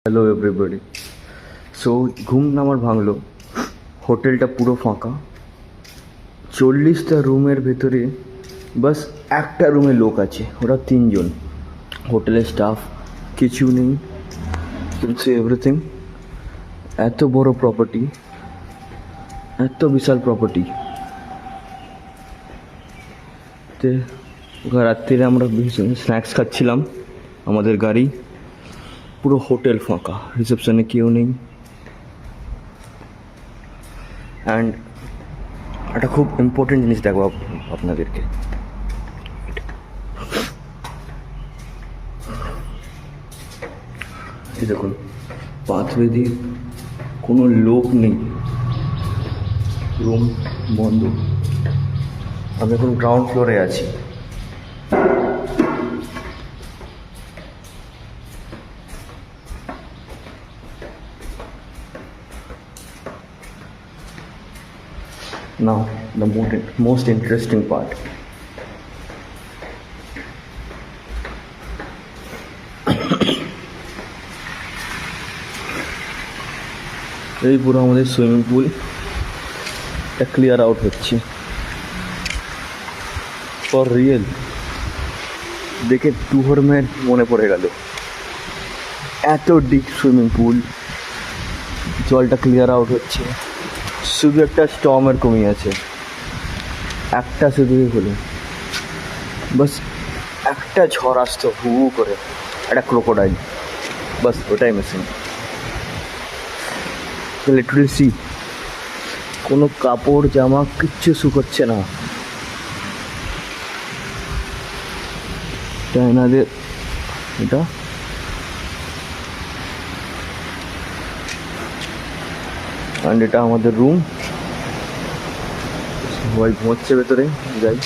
Hello everybody. So ঘুম আমার ভাঙলো, হোটেলটা পুরো ফাঁকা, 40টা রুমের ভেতরে বাস একটা রুমে লোক আছে, ওরা 3জন, হোটেলের স্টাফ কিছু নেই। সে এভরিথিং, এত বড় প্রপার্টি, এত বিশাল প্রপার্টি তে রাত্রিরে আমরা স্ন্যাক্স খাচ্ছিলাম, আমাদের গাড়ি পুরো হোটেল ফাঁকা, রিসেপশনে কেউ নেই। অ্যান্ড একটা খুব ইম্পর্টেন্ট জিনিস দেখো আপনাদেরকে, এই দেখুন পাথরে দিয়ে কোনো লোক নেই, রুম বন্ধ। আমি এখন গ্রাউন্ড ফ্লোরে আছি। Now, the most interesting part. এই পুরো আমাদের সুইমিং পুল ক্লিয়ার আউট হচ্ছে ফর রিয়েল। দেখে টুহরমের মনে পড়ে গেল, এত ডিপ সুইমিং পুল, জলটা ক্লিয়ার আউট হচ্ছে। শুধু একটা স্টর্মের কমি আছে, একটা শুধুই হলো, বাস একটা ঝড় আসতো হু হু করে, একটা ক্রোকোডাইল, বাস ওটাই মিসিং। লিটারালি সি, কোনো কাপড় জামা কিচ্ছু শুকোচ্ছে না। চায়নাদের এটা অ্যান্ড এটা আমাদের রুম, সবাই ঘুমোচ্ছে ভেতরে, যাই।